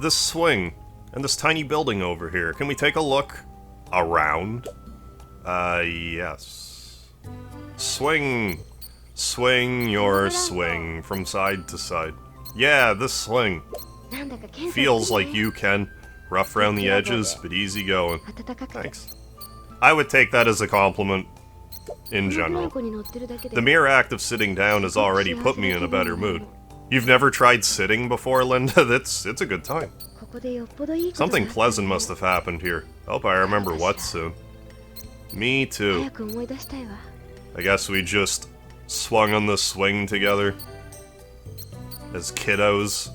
this swing and this tiny building over here. Can we take a look around? Yes. Swing. Swing your swing from side to side. Yeah, this swing. Feels like you, Ken. Rough around the edges, but easy going. Thanks. I would take that as a compliment in general. The mere act of sitting down has already put me in a better mood. You've never tried sitting before, Linda? It's a good time. Something pleasant must have happened here. Hope I remember what soon. Me too. I guess we just swung on the swing together as kiddos.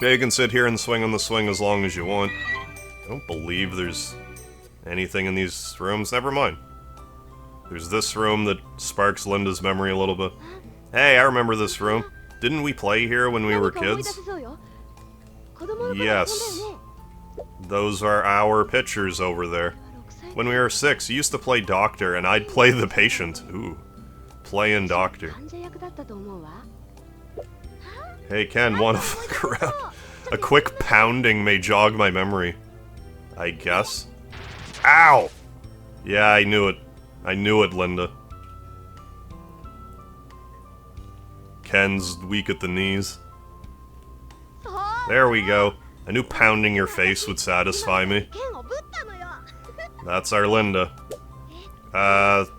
Yeah, you can sit here and swing on the swing as long as you want. I don't believe there's anything in these rooms. Never mind. There's this room that sparks Linda's memory a little bit. Hey, I remember this room. Didn't we play here when we were kids? Yes. Those are our pictures over there. When we were 6, you used to play doctor, and I'd play the patient. Ooh. Playing doctor. Hey Ken, wanna fuck around? A quick pounding may jog my memory. I guess. Ow! Yeah, I knew it. I knew it, Linda. Ken's weak at the knees. There we go. I knew pounding your face would satisfy me. That's our Linda.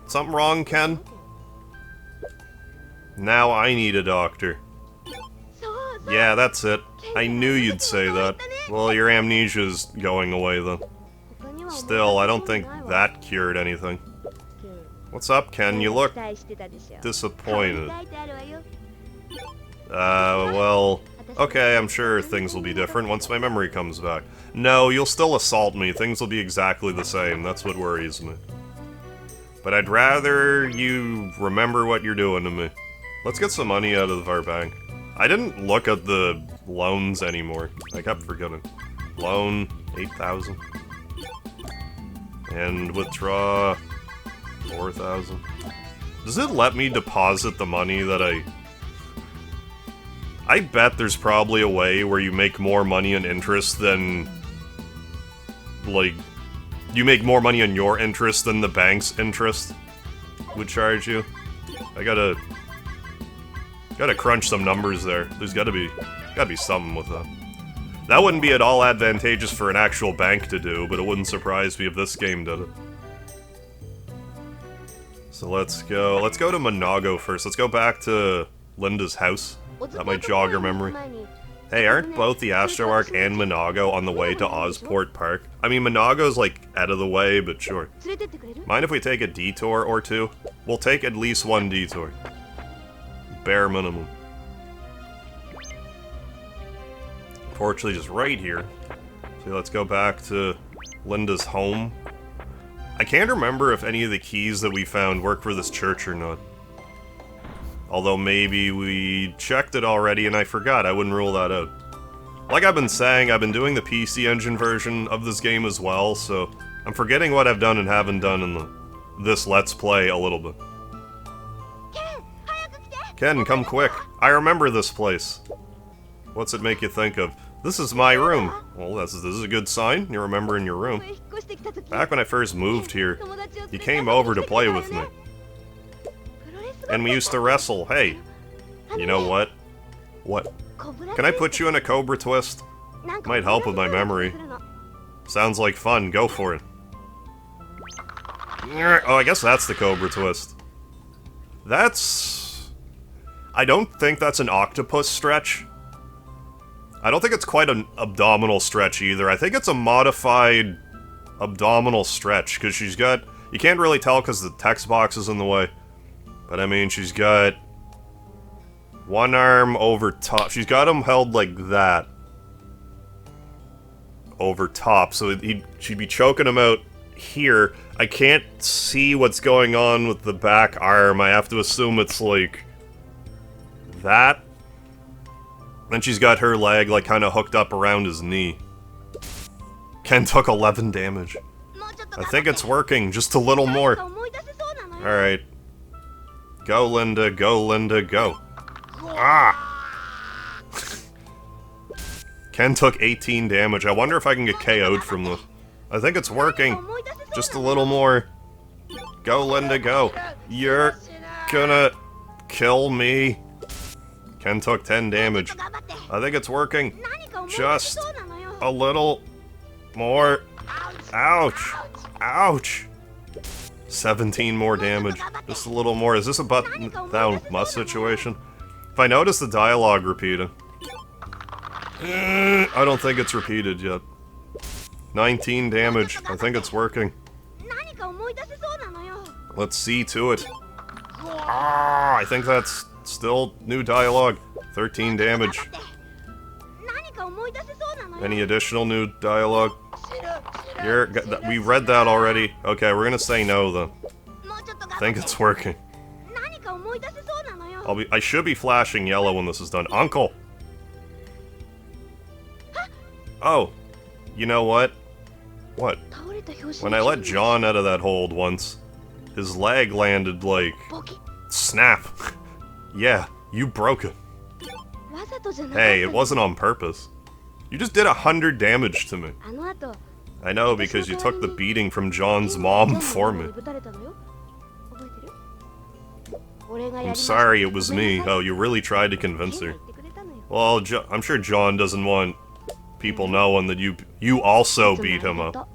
Something wrong, Ken? Now I need a doctor. Yeah, that's it. I knew you'd say that. Well, your amnesia's going away then. Still, I don't think that cured anything. What's up, Ken? You look disappointed. Well... Okay, I'm sure things will be different once my memory comes back. No, you'll still assault me. Things will be exactly the same. That's what worries me. But I'd rather you remember what you're doing to me. Let's get some money out of our bank. I didn't look at the loans anymore. I kept forgetting. Loan, 8,000. And withdraw, 4,000. Does it let me deposit the money that I bet there's probably a way where you make more money in interest than... Like, you make more money on your interest than the bank's interest would charge you. I gotta crunch some numbers there. There's gotta be something with that. That wouldn't be at all advantageous for an actual bank to do, but it wouldn't surprise me if this game did it. So let's go to Monago first. Let's go back to Linda's house. That might jog her memory. Hey, aren't both the Astro Ark and Monago on the way to Osport Park? I mean, Monago's like out of the way, but sure. Mind if we take a detour or two? We'll take at least one detour. Bare minimum. Unfortunately, just right here. So let's go back to Linda's home. I can't remember if any of the keys that we found work for this church or not. Although maybe we checked it already and I forgot. I wouldn't rule that out. Like I've been saying, I've been doing the PC Engine version of this game as well, so I'm forgetting what I've done and haven't done in this Let's Play a little bit. Ken, come quick. I remember this place. What's it make you think of? This is my room. Well, this is a good sign. You're remembering your room. Back when I first moved here, you came over to play with me. And we used to wrestle. Hey, you know what? What? Can I put you in a Cobra Twist? Might help with my memory. Sounds like fun. Go for it. Oh, I guess that's the Cobra Twist. That's... I don't think that's an octopus stretch. I don't think it's quite an abdominal stretch either. I think it's a modified abdominal stretch, because she's got... You can't really tell because the text box is in the way. But I mean, she's got one arm over top. She's got him held like that. Over top. So she'd be choking him out here. I can't see what's going on with the back arm. I have to assume it's like that. Then she's got her leg like kind of hooked up around his knee. Ken took 11 damage. I think it's working. Just a little more. Alright. Go, Linda, go. Ah! Ken took 18 damage. I wonder if I can get KO'd from this. I think it's working. Just a little more. Go, Linda, go. You're gonna kill me. Ken took 10 damage. I think it's working. Just a little more. Ouch. Ouch. 17 more damage. Just a little more. Is this a button down must situation? If I notice the dialogue repeating. I don't think it's repeated yet. 19 damage. I think it's working. Let's see to it. Ah, I think that's still new dialogue. 13 damage. Any additional new dialogue? We read that already. Okay, we're gonna say no then. I think it's working. I should be flashing yellow when this is done. Uncle! Oh, you know what? What? When I let John out of that hold once, his leg landed like... Snap! Yeah, you broke it. Hey, it wasn't on purpose. You just did 100 damage to me. I know, because you took the beating from John's mom for me. I'm sorry, it was me. Oh, you really tried to convince her. Well, I'm sure John doesn't want people knowing that you also beat him up.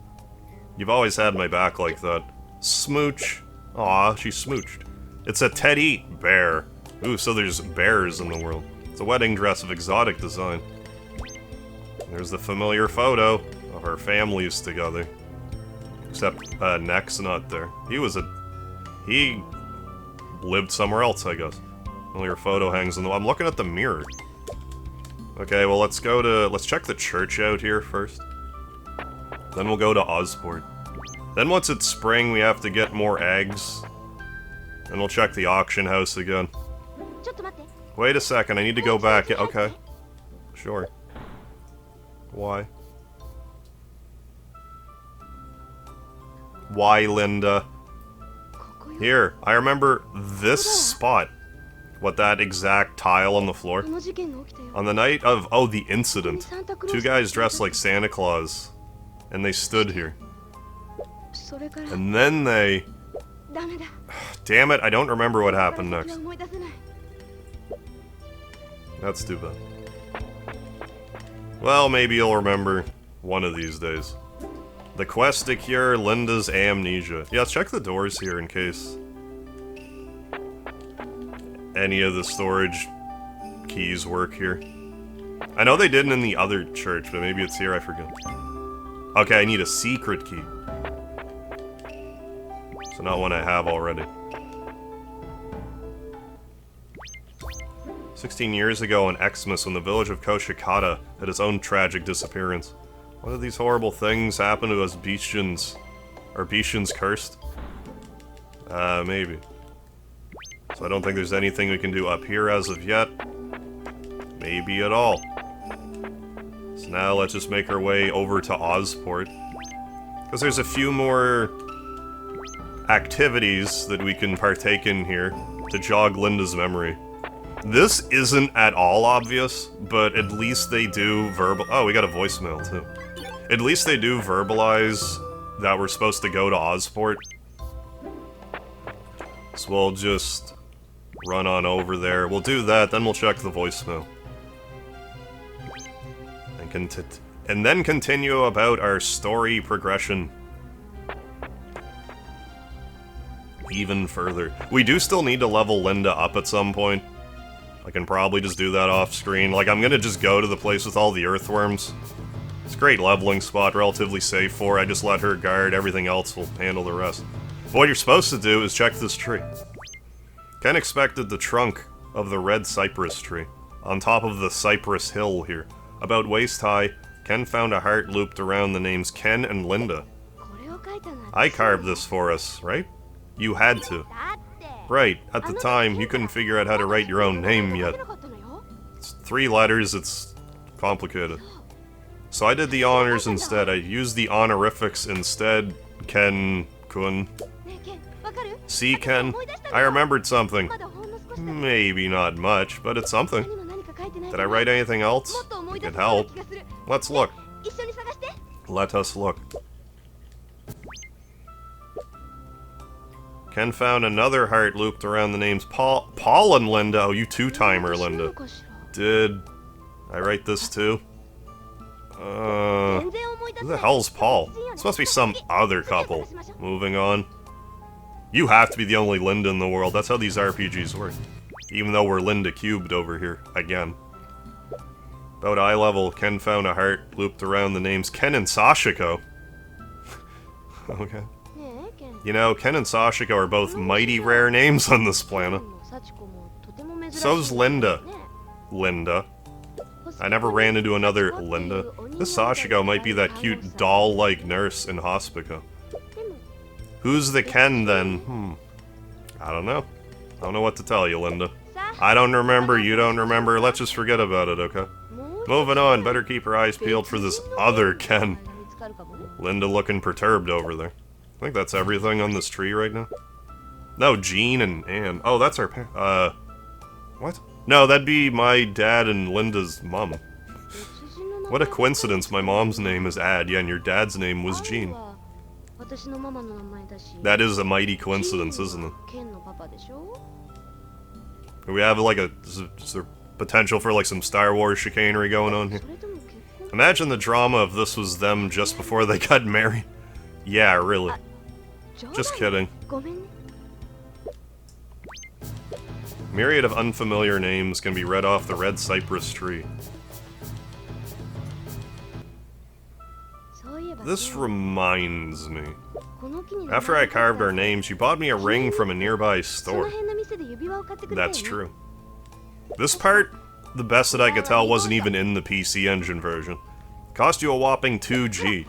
You've always had my back like that. Smooch. Aw, she smooched. It's a teddy bear. Ooh, so there's bears in the world. It's a wedding dress of exotic design. There's the familiar photo of our families together. Except, Neck's not there. He lived somewhere else, I guess. Familiar photo hangs in the... I'm looking at the mirror. Okay, well, let's check the church out here first. Then we'll go to Ozport. Then once it's spring, we have to get more eggs. And we'll check the auction house again. Wait a second, I need to go back. Yeah, okay. Sure. Why? Why, Linda? Here, I remember this spot. What, that exact tile on the floor? On the night of, oh, the incident. Two guys dressed like Santa Claus. And they stood here. And then they... Damn it, I don't remember what happened next. That's too bad. Well, maybe you'll remember one of these days. The quest to cure Linda's amnesia. Yeah, let's check the doors here in case any of the storage keys work here. I know they didn't in the other church, but maybe it's here, I forget. Okay, I need a secret key. So not one I have already. 16 years ago on Xmas, when the village of Koshikata had its own tragic disappearance. What did these horrible things happen to us Beestians? Are Beestians cursed? Maybe. So I don't think there's anything we can do up here as of yet. Maybe at all. So now let's just make our way over to Ozport. Because there's a few more activities that we can partake in here to jog Linda's memory. This isn't at all obvious, but at least they do oh, we got a voicemail too. At least they do verbalize that we're supposed to go to Ozport. So we'll just run on over there. We'll do that, then we'll check the voicemail. And then continue about our story progression. Even further. We do still need to level Linda up at some point. I can probably just do that off screen. Like, I'm gonna just go to the place with all the earthworms. It's a great leveling spot, relatively safe for. I just let her guard, everything else will handle the rest. But what you're supposed to do is check this tree. Ken expected the trunk of the red cypress tree, on top of the cypress hill here. About waist high, Ken found a heart looped around the names Ken and Linda. I carved this for us, right? You had to. Right, at the time, you couldn't figure out how to write your own name yet. It's 3 letters, it's complicated. So I did the honors instead. I used the honorifics instead. Ken-kun. See, Ken? I remembered something. Maybe not much, but it's something. Did I write anything else? It could help. Let's look. Let us look. Ken found another heart looped around the names Paul and Linda. Oh, you two-timer, Linda. Did I write this too? Who the hell's Paul? This must be some other couple. Moving on. You have to be the only Linda in the world. That's how these RPGs work. Even though we're Linda³ over here. Again. About eye level, Ken found a heart looped around the names Ken and Sashiko. Okay. You know, Ken and Sashiko are both mighty rare names on this planet. So's Linda. Linda. I never ran into another Linda. This Sashiko might be that cute doll-like nurse in Hospico. Who's the Ken, then? I don't know. I don't know what to tell you, Linda. I don't remember, you don't remember, let's just forget about it, okay? Moving on, better keep her eyes peeled for this other Ken. Linda looking perturbed over there. I think that's everything on this tree right now. No, Jean and Anne. Oh, that's our what? No, that'd be my dad and Linda's mom. What a coincidence, my mom's name is Ad, yeah, and your dad's name was Jean. That is a mighty coincidence, isn't it? We have like a potential for like some Star Wars chicanery going on here. Imagine the drama if this was them just before they got married. Yeah, really. Just kidding. Myriad of unfamiliar names can be read off the red cypress tree. This reminds me. After I carved our names, you bought me a ring from a nearby store. That's true. This part, the best that I could tell, wasn't even in the PC Engine version. Cost you a whopping 2G.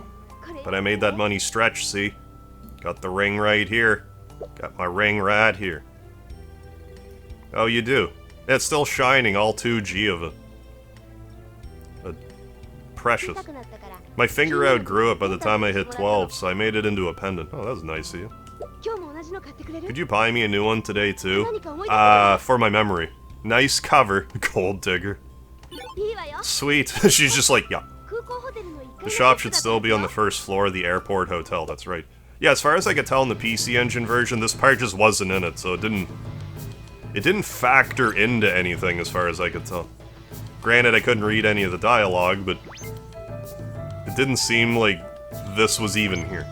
But I made that money stretch, see? Got the ring right here. Got my ring right here. Oh, you do? It's still shining, all 2G of it. Precious. My finger outgrew it by the time I hit 12, so I made it into a pendant. Oh, that was nice of you. Could you buy me a new one today, too? For my memory. Nice cover, gold digger. Sweet. She's just like, yeah. The shop should still be on the first floor of the airport hotel, that's right. Yeah, as far as I could tell in the PC Engine version, this part just wasn't in it, so it didn't factor into anything as far as I could tell. Granted, I couldn't read any of the dialogue, but it didn't seem like this was even here.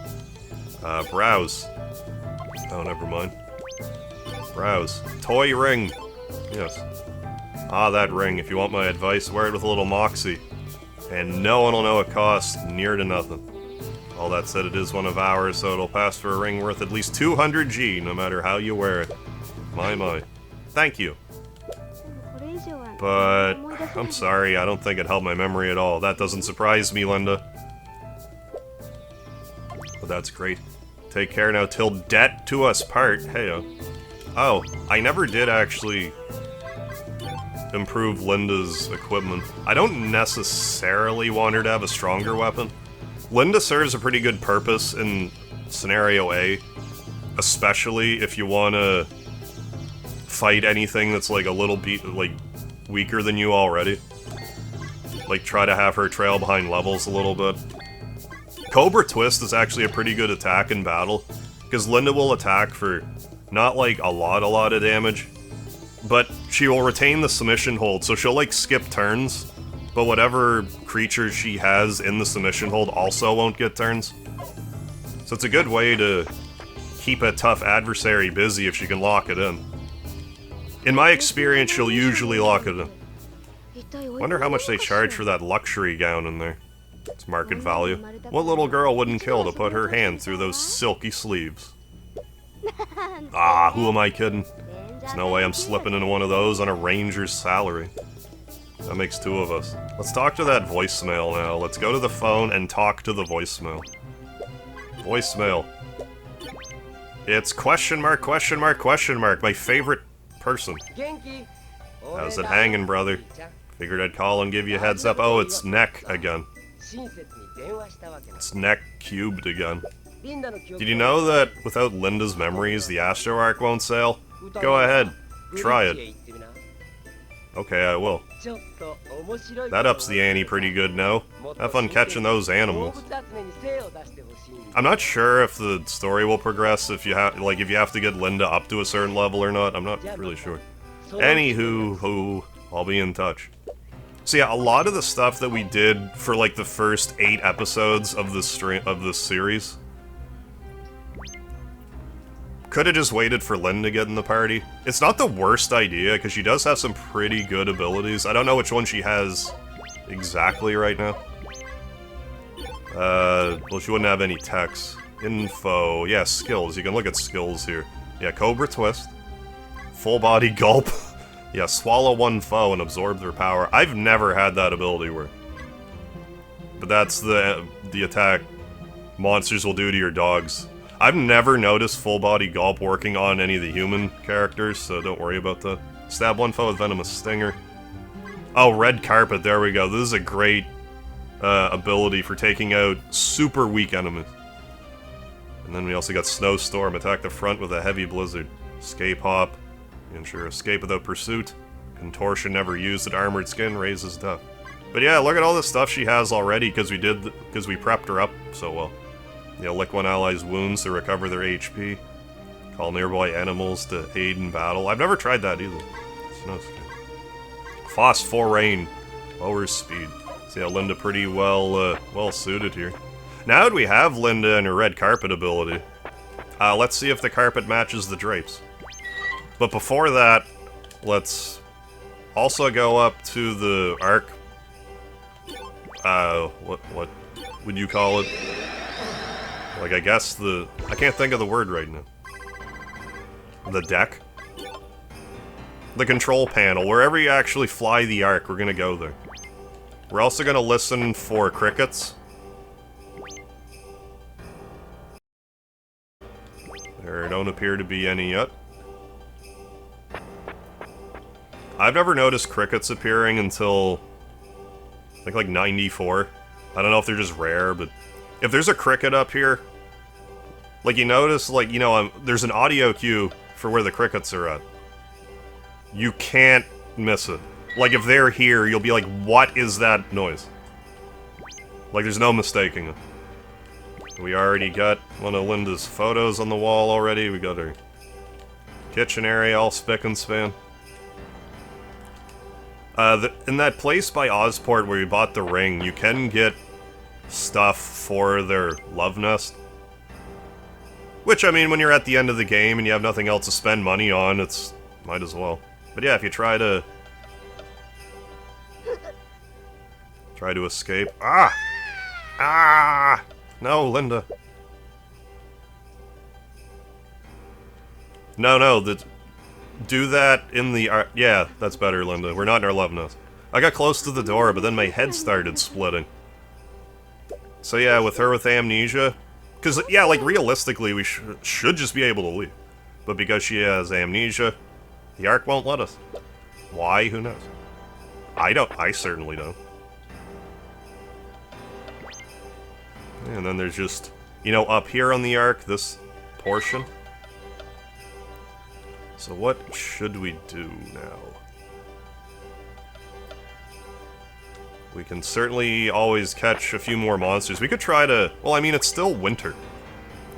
Browse. Oh, never mind. Browse. Toy ring. Yes. Ah, that ring. If you want my advice, wear it with a little moxie. And no one will know it costs near to nothing. All that said, it is one of ours, so it'll pass for a ring worth at least 200G, no matter how you wear it. My. Thank you. But I'm sorry, I don't think it helped my memory at all. That doesn't surprise me, Linda. But that's great. Take care now till debt to us part. Hey, oh, I never did actually improve Linda's equipment. I don't necessarily want her to have a stronger weapon. Linda serves a pretty good purpose in Scenario A, especially if you want to fight anything that's like a little bit like weaker than you already. Like try to have her trail behind levels a little bit. Cobra Twist is actually a pretty good attack in battle, because Linda will attack for not like a lot of damage, but she will retain the submission hold, so she'll like skip turns, but whatever creature she has in the submission hold also won't get turns. So it's a good way to keep a tough adversary busy if she can lock it in. In my experience, she'll usually lock it in. Wonder how much they charge for that luxury gown in there. It's market value. What little girl wouldn't kill to put her hand through those silky sleeves? Ah, who am I kidding? There's no way I'm slipping into one of those on a ranger's salary. That makes two of us. Let's talk to that voicemail now. Let's go to the phone and talk to the voicemail. Voicemail. It's question mark, question mark, question mark. My favorite person. How's it hanging, brother? Figured I'd call and give you a heads up. Oh, it's Neck again. It's Neck³ again. Did you know that without Linda's memories, the Astro Ark won't sail? Go ahead. Try it. Okay, I will. That ups the ante pretty good now. Have fun catching those animals. I'm not sure if the story will progress if you have to get Linda up to a certain level or not. I'm not really sure. Anywho, I'll be in touch. So yeah, a lot of the stuff that we did for like the first 8 episodes of this series could have just waited for Lynn to get in the party. It's not the worst idea, because she does have some pretty good abilities. I don't know which one she has exactly right now. Well, she wouldn't have any techs. Info, yeah, skills. You can look at skills here. Yeah, Cobra Twist. Full Body Gulp. Yeah, swallow one foe and absorb their power. I've never had that ability work. But that's the attack monsters will do to your dogs. I've never noticed Full Body Gulp working on any of the human characters, so don't worry about that. Stab one foe with Venomous Stinger. Oh, Red Carpet, there we go. This is a great ability for taking out super weak enemies. And then we also got Snowstorm, attack the front with a Heavy Blizzard. Escape Hop, ensure escape without pursuit. Contortion never used at Armored Skin, raises death. But yeah, look at all the stuff she has already, because we prepped her up so well. You know, lick one ally's wounds to recover their HP. Call nearby animals to aid in battle. I've never tried that either. Phosphorain. Lowers speed. So yeah, Linda pretty well suited here. Now that we have Linda and her red carpet ability, let's see if the carpet matches the drapes. But before that, let's also go up to the Ark. What would you call it? Like, I guess I can't think of the word right now. The deck? The control panel. Wherever you actually fly the Ark, we're gonna go there. We're also gonna listen for crickets. There don't appear to be any yet. I've never noticed crickets appearing until, I think, like 94. I don't know if they're just rare, but if there's a cricket up here, like you notice, like, you know, there's an audio cue for where the crickets are at. You can't miss it. Like, if they're here, you'll be like, what is that noise? Like, there's no mistaking it. We already got one of Linda's photos on the wall already. We got her kitchen area all spick and span. In that place by Ozport where we bought the ring, you can get stuff for their love nest. Which, I mean, when you're at the end of the game and you have nothing else to spend money on, it's... might as well. But yeah, if you try to escape... Ah! Ah! No, Linda. No, do that in the... yeah, that's better, Linda. We're not in our love nest. I got close to the door, but then my head started splitting. So yeah, with her with amnesia... Because, yeah, like, realistically, we should just be able to leave. But because she has amnesia, the Ark won't let us. Why? Who knows? I certainly don't. And then there's just, you know, up here on the Ark, this portion. So what should we do now? We can certainly always catch a few more monsters. We could try to... well, I mean, it's still winter.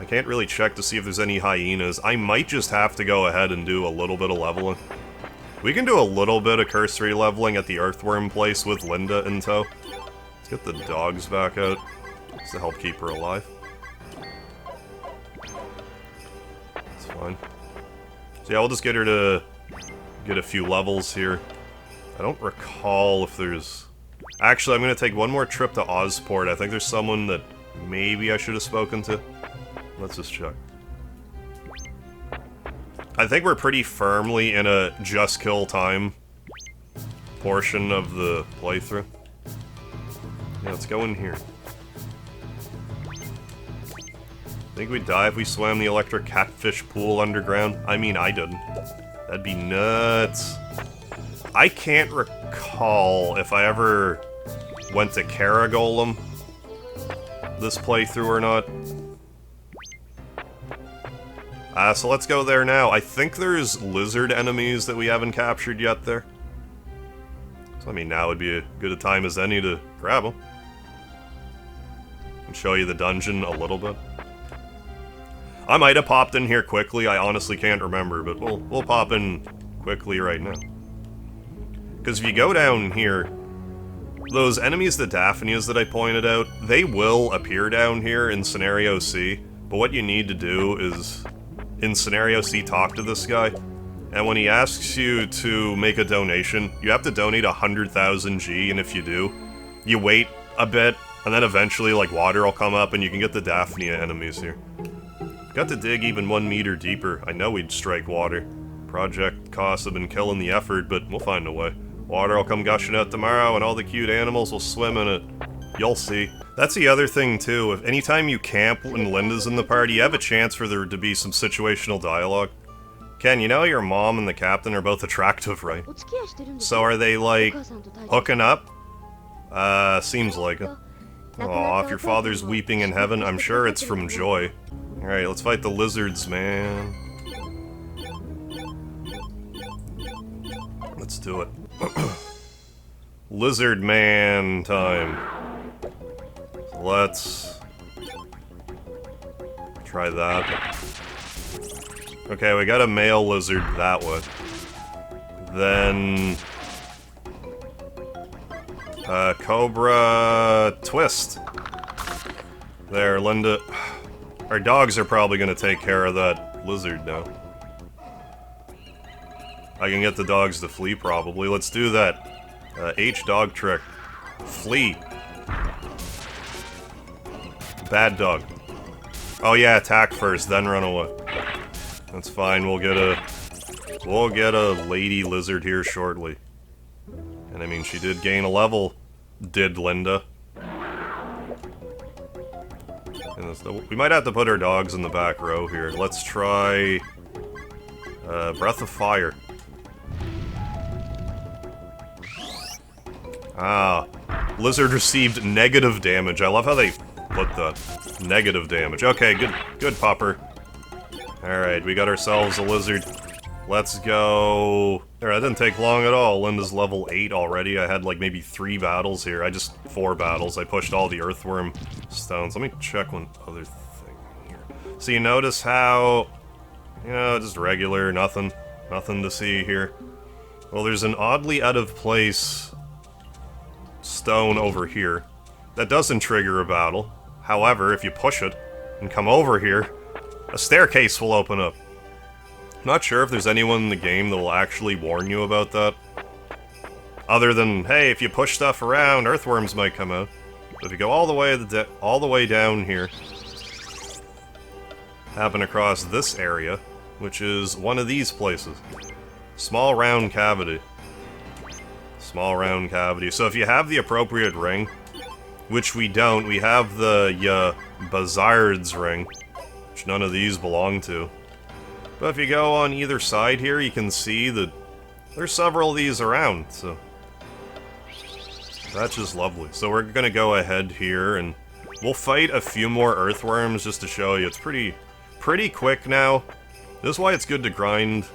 I can't really check to see if there's any hyenas. I might just have to go ahead and do a little bit of leveling. We can do a little bit of cursory leveling at the Earthworm place with Linda in tow. Let's get the dogs back out, just to help keep her alive. It's fine. So yeah, we'll just get her to get a few levels here. I don't recall if there's... actually, I'm going to take one more trip to Ozport. I think there's someone that maybe I should have spoken to. Let's just check. I think we're pretty firmly in a just kill time portion of the playthrough. Yeah, let's go in here. Think we'd die if we swam the electric catfish pool underground? I mean, I didn't. That'd be nuts. I can't recall if I ever went to Karagolem this playthrough or not. So let's go there now. I think there's lizard enemies that we haven't captured yet there. I mean, now would be as good a time as any to grab them. And show you the dungeon a little bit. I might have popped in here quickly, I honestly can't remember, but we'll pop in quickly right now. Because if you go down here, those enemies, the Daphnias that I pointed out, they will appear down here in Scenario C, but what you need to do is, in Scenario C, talk to this guy, and when he asks you to make a donation, you have to donate 100,000 G, and if you do, you wait a bit, and then eventually, like, water will come up and you can get the Daphnia enemies here. Got to dig even 1 meter deeper. I know we'd strike water. Project costs have been killing the effort, but we'll find a way. Water will come gushing out tomorrow and all the cute animals will swim in it. You'll see. That's the other thing, too. If anytime you camp when Linda's in the party, you have a chance for there to be some situational dialogue. Ken, you know your mom and the captain are both attractive, right? So are they, like, hooking up? Seems like it. Aw, if your father's weeping in heaven, I'm sure it's from joy. Alright, let's fight the lizards, man. Let's do it. Lizard man time. Let's try that. Okay, we got a male lizard that way. Then Cobra twist. There, Linda. Our dogs are probably gonna take care of that lizard now. I can get the dogs to flee, probably. Let's do that. H dog trick. Flee. Bad dog. Oh yeah, attack first, then run away. That's fine, we'll get a lady lizard here shortly. And I mean, she did gain a level, did Linda. We might have to put our dogs in the back row here. Let's try Breath of Fire. Ah, lizard received negative damage. I love how they put that. Negative damage. Okay, good pupper. Alright, we got ourselves a lizard. Let's go. There, that didn't take long at all. Linda's level 8 already. I had like maybe 3 battles here. 4 battles. I pushed all the earthworm stones. Let me check one other thing here. So you notice how, you know, just regular, nothing to see here. Well, there's an oddly out of place stone over here that doesn't trigger a battle. However, if you push it and come over here, a staircase will open up. Not sure if there's anyone in the game that will actually warn you about that. Other than, hey, if you push stuff around, earthworms might come out. But if you go all the way down here, happen across this area, which is one of these places. Small round cavity. Small round cavity. So if you have the appropriate ring, which we don't, we have the Bazard's ring, which none of these belong to. But if you go on either side here, you can see that there's several of these around, so that's just lovely. So we're gonna go ahead here, and we'll fight a few more earthworms just to show you. It's pretty quick now. This is why it's good to grind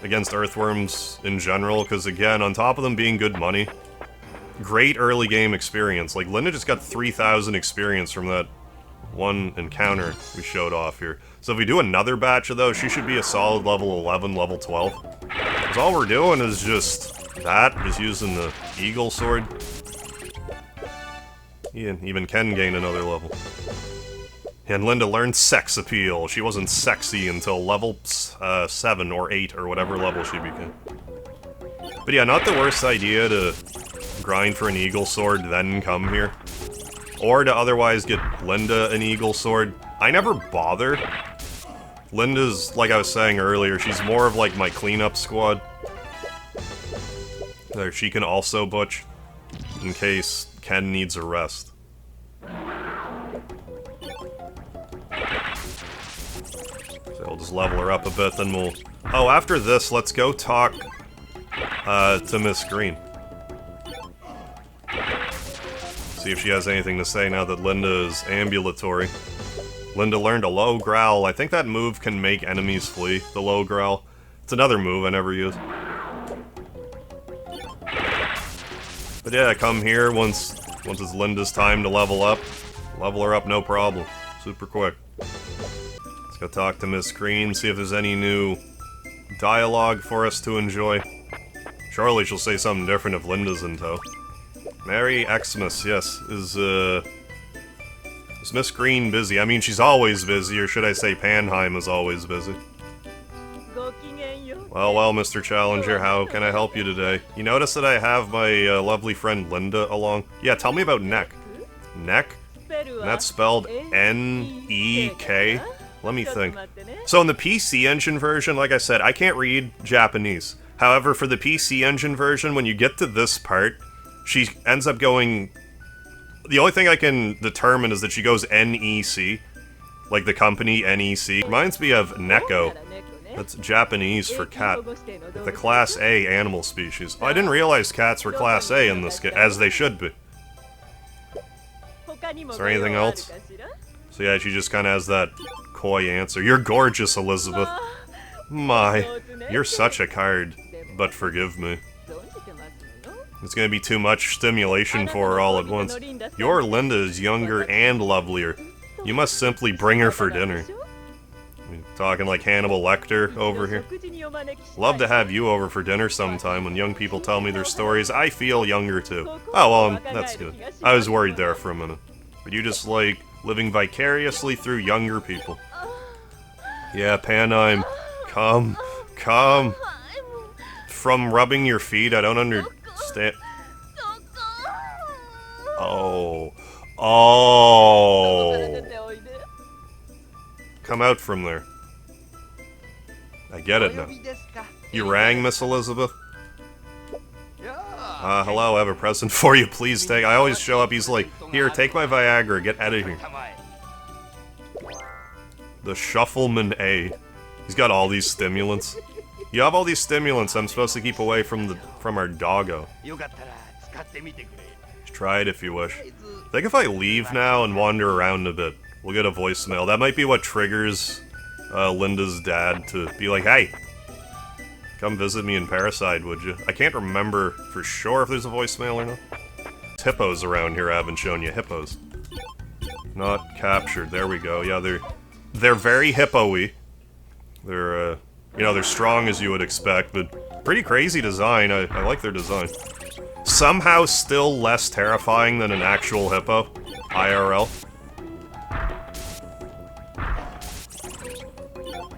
against earthworms in general, because again, on top of them being good money, great early game experience. Like, Linda just got 3,000 experience from that one encounter we showed off here. So if we do another batch of those, she should be a solid level 11, level 12. Because all we're doing is just that, just using the eagle sword. Even Ken gained another level. And Linda learned sex appeal. She wasn't sexy until level 7 or 8 or whatever level she became. But yeah, not the worst idea to grind for an eagle sword, then come here. Or to otherwise get Linda an eagle sword. I never bother. Linda's, like I was saying earlier, she's more of like my cleanup squad. There, she can also butch, in case Ken needs a rest. So I'll just level her up a bit, then we'll... Oh, after this, let's go talk to Miss Green. See if she has anything to say now that Linda is ambulatory. Linda learned a low growl. I think that move can make enemies flee, the low growl. It's another move I never use. But yeah, come here once it's Linda's time to level up. Level her up, no problem. Super quick. Let's go talk to Miss Green, see if there's any new dialogue for us to enjoy. Surely she'll say something different if Linda's in tow. Merry Xmas, yes. Is Miss Green busy? I mean, she's always busy, or should I say Panheim is always busy. Well, Mr. Challenger, how can I help you today? You notice that I have my lovely friend Linda along? Yeah, tell me about Neck. Neck? And that's spelled N-E-K? Let me think. So in the PC Engine version, like I said, I can't read Japanese. However, for the PC Engine version, when you get to this part, she ends up going... The only thing I can determine is that she goes N-E-C. Like the company, N-E-C. Reminds me of Neko. That's Japanese for cat. The Class A animal species. Oh, I didn't realize cats were Class A in this game, as they should be. Is there anything else? So yeah, she just kind of has that coy answer. You're gorgeous, Elizabeth. My, you're such a card. But forgive me. It's gonna be too much stimulation for her all at once. Your Linda is younger and lovelier. You must simply bring her for dinner. Talking like Hannibal Lecter over here. Love to have you over for dinner sometime. When young people tell me their stories, I feel younger too. Oh, well, that's good. I was worried there for a minute. But you just like living vicariously through younger people. Yeah, Panheim. Come. From rubbing your feet, I don't understand. Oh. Come out from there. I get it now. You rang, Miss Elizabeth? Hello, I have a present for you, please take. I always show up, he's like, here, take my Viagra, get out of here. The Shuffleman A. He's got all these stimulants. You have all these stimulants I'm supposed to keep away from our doggo. Try it if you wish. I think if I leave now and wander around a bit, we'll get a voicemail. That might be what triggers Linda's dad to be like, hey, come visit me in Parasite, would you? I can't remember for sure if there's a voicemail or not. There's hippos around here I haven't shown you. Hippos. Not captured. There we go. Yeah, they're very hippo-y. They're, you know, they're strong as you would expect, but pretty crazy design. I like their design. Somehow still less terrifying than an actual hippo. IRL.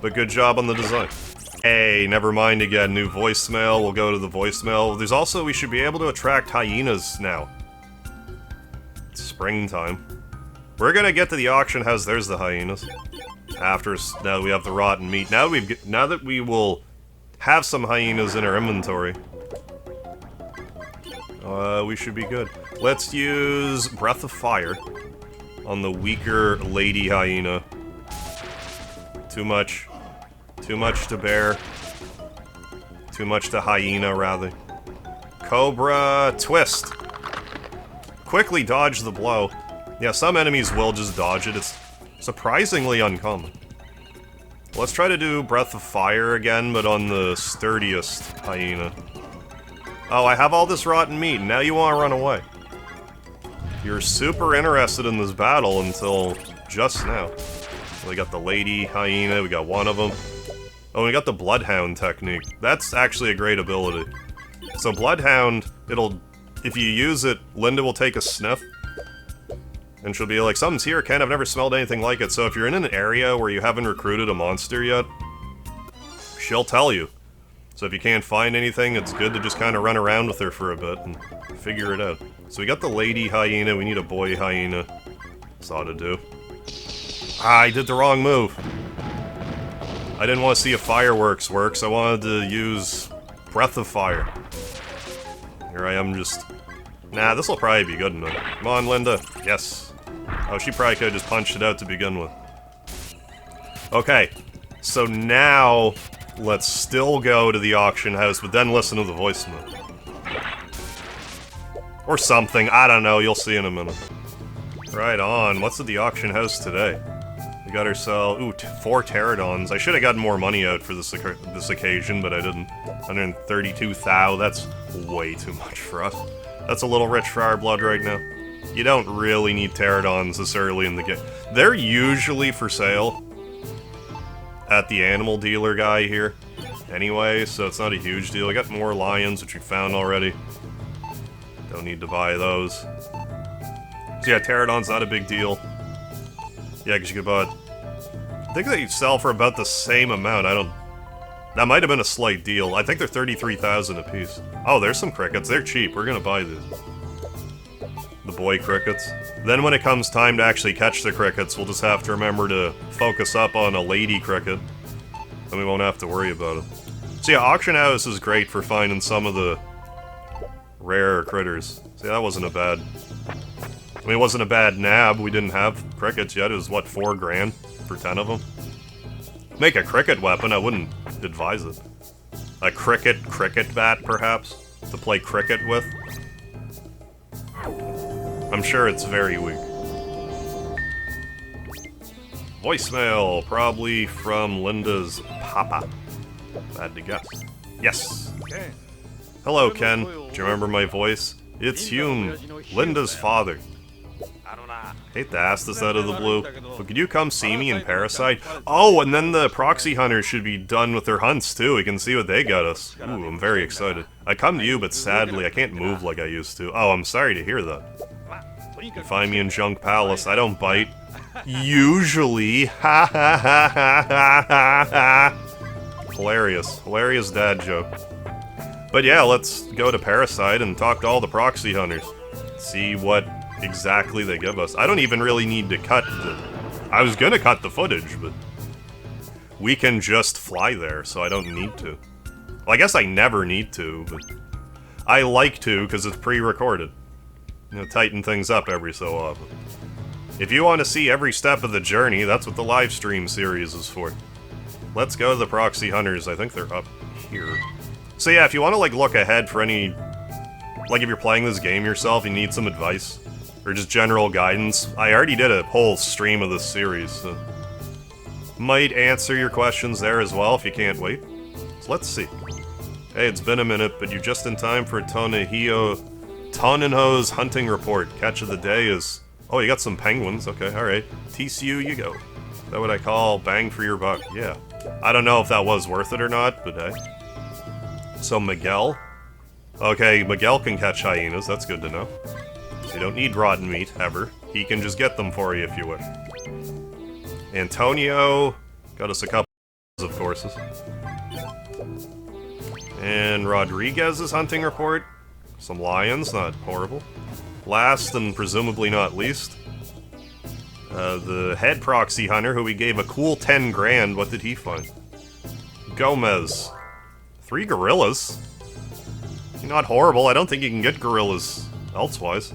But good job on the design. Hey, never mind again, new voicemail. We'll go to the voicemail. There's also, we should be able to attract hyenas now. It's springtime. We're gonna get to the auction house. There's the hyenas. After, now that we have the rotten meat. Now that we will have some hyenas in our inventory. We should be good. Let's use Breath of Fire on the weaker lady hyena. Too much to bear. Too much to hyena, rather. Cobra Twist. Quickly dodge the blow. Yeah, some enemies will just dodge it. It's surprisingly uncommon. Let's try to do Breath of Fire again, but on the sturdiest hyena. Oh, I have all this rotten meat, and now you want to run away. You're super interested in this battle until just now. We got the lady hyena, we got one of them. Oh, we got the Bloodhound technique. That's actually a great ability. So Bloodhound, if you use it, Linda will take a sniff. And she'll be like, something's here, Ken, I've never smelled anything like it. So if you're in an area where you haven't recruited a monster yet, she'll tell you. So if you can't find anything, it's good to just kind of run around with her for a bit and figure it out. So we got the lady hyena, we need a boy hyena. That's all to do. Ah, I did the wrong move. I didn't want to see if fireworks works, I wanted to use Breath of Fire. Here I am just... Nah, this'll probably be good enough. Come on, Linda. Yes. Oh, she probably could've just punched it out to begin with. Okay. So now... let's still go to the auction house, but then listen to the voicemail. Or something, I don't know, you'll see in a minute. Right on, what's at the auction house today? We got ourselves, ooh, 4 pterodons. I should have gotten more money out for this occasion, but I didn't. 132,000, that's way too much for us. That's a little rich for our blood right now. You don't really need pterodons this early in the game. They're usually for sale at the animal dealer guy here anyway, so it's not a huge deal. I got more lions, which we found already. Don't need to buy those. So yeah, pterodons not a big deal. Yeah, because you could buy... I think they sell for about the same amount. I don't... That might have been a slight deal. I think they're 33,000 a piece. Oh, there's some crickets. They're cheap. We're gonna buy these. The boy crickets. Then when it comes time to actually catch the crickets, we'll just have to remember to focus up on a lady cricket. And we won't have to worry about it. So yeah, auction house is great for finding some of the rare critters. See, that wasn't a bad... I mean, it wasn't a bad nab. We didn't have crickets yet. It was, what, 4 grand for 10 of them? Make a cricket weapon, I wouldn't advise it. A cricket bat, perhaps? To play cricket with? I'm sure it's very weak. Voicemail, probably from Linda's papa. If I had to guess. Yes! Hello, Ken. Do you remember my voice? It's Hume, Linda's father. Hate to ask this out of the blue, but could you come see me in Parasite? Oh, and then the proxy hunters should be done with their hunts too. We can see what they got us. Ooh, I'm very excited. I come to you, but sadly, I can't move like I used to. Oh, I'm sorry to hear that. You can find me in Junk Palace. I don't bite. Usually. Ha ha ha ha ha ha ha. Hilarious. Hilarious dad joke. But yeah, let's go to Parasite and talk to all the proxy hunters. See what exactly they give us. I don't even really need to cut the... I was gonna cut the footage, but... we can just fly there, so I don't need to. Well, I guess I never need to, but... I like to, because it's pre-recorded. You know, tighten things up every so often. If you want to see every step of the journey, that's what the live stream series is for. Let's go to the proxy hunters. I think they're up here. So yeah, if you want to, like, look ahead for any... like, if you're playing this game yourself, you need some advice. Or just general guidance. I already did a whole stream of this series, so... might answer your questions there as well if you can't wait. So let's see. Hey, it's been a minute, but you're just in time for Tonenho's hunting report. Catch of the day is... oh, you got some penguins. Okay, alright. TCU you go. Is that what I call bang for your buck? Yeah. I don't know if that was worth it or not, but hey. So Miguel? Okay, Miguel can catch hyenas. That's good to know. You don't need rotten meat, ever. He can just get them for you if you wish. Antonio got us a couple of courses. And Rodriguez's hunting report. Some lions, not horrible. Last, and presumably not least, the head proxy hunter, who we gave a cool 10 grand. What did he find? Gomez. 3 gorillas? Not horrible. I don't think you can get gorillas elsewise.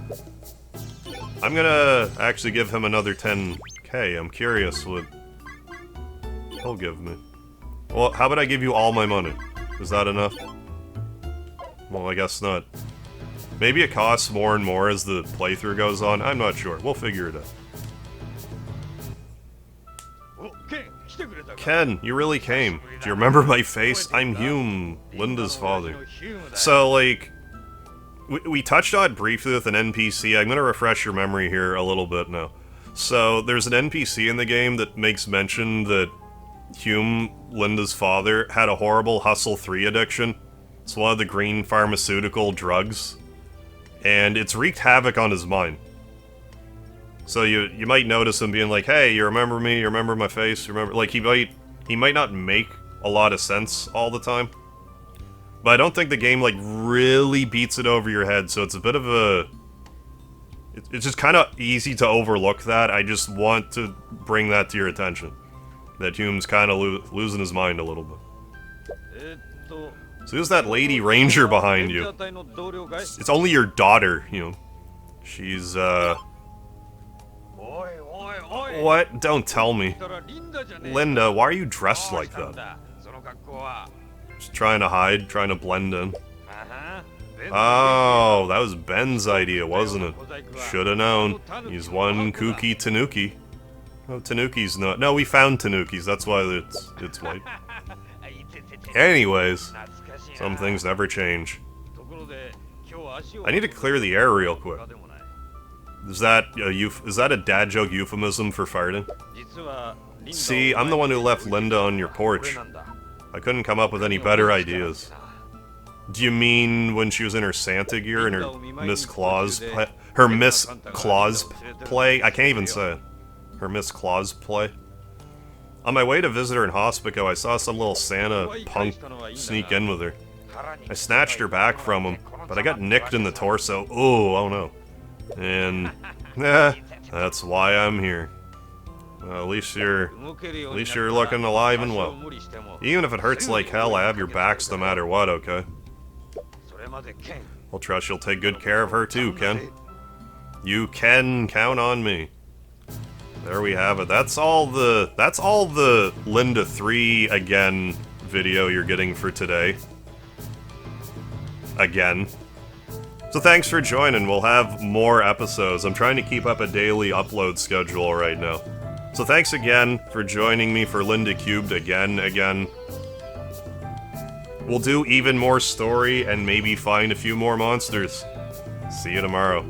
I'm gonna actually give him another 10k. I'm curious what he'll give me. Well, how about I give you all my money? Is that enough? Well, I guess not. Maybe it costs more and more as the playthrough goes on. I'm not sure. We'll figure it out. Ken, you really came. Do you remember my face? I'm Hume, Linda's father. So, like, we touched on it briefly with an NPC. I'm gonna refresh your memory here a little bit now. So, there's an NPC in the game that makes mention that Hume, Linda's father, had a horrible Hustle 3 addiction. It's one of the green pharmaceutical drugs. And it's wreaked havoc on his mind. So you might notice him being like, hey, you remember me? You remember my face? You remember... like, he might not make a lot of sense all the time. But I don't think the game, like, really beats it over your head, so it's a bit of a... it's just kind of easy to overlook that. I just want to bring that to your attention. That Hume's kind of losing his mind a little bit. So who's that lady ranger behind you? It's only your daughter, you know. She's, what? Don't tell me. Linda, why are you dressed like that? Just trying to hide, trying to blend in. Oh, that was Ben's idea, wasn't it? Should've known. He's one kooky tanuki. Oh, tanuki's not. No, we found tanukis, that's why it's white. Anyways, some things never change. I need to clear the air real quick. Is that a dad joke euphemism for farting? See, I'm the one who left Linda on your porch. I couldn't come up with any better ideas. Do you mean when she was in her Santa gear and her Miss Claus play? I can't even say it. Her Miss Claus play. On my way to visit her in Hospico, I saw some little Santa punk sneak in with her. I snatched her back from him, but I got nicked in the torso. Oh no. And, that's why I'm here. Well, at least you're looking alive and well. Even if it hurts like hell, I have your backs no matter what, okay? I'll trust you'll take good care of her too, Ken. You can count on me. There we have it. That's all the Linda³ Again video you're getting for today. Again. So thanks for joining. We'll have more episodes. I'm trying to keep up a daily upload schedule right now. So thanks again for joining me for Linda³ Again. We'll do even more story and maybe find a few more monsters. See you tomorrow.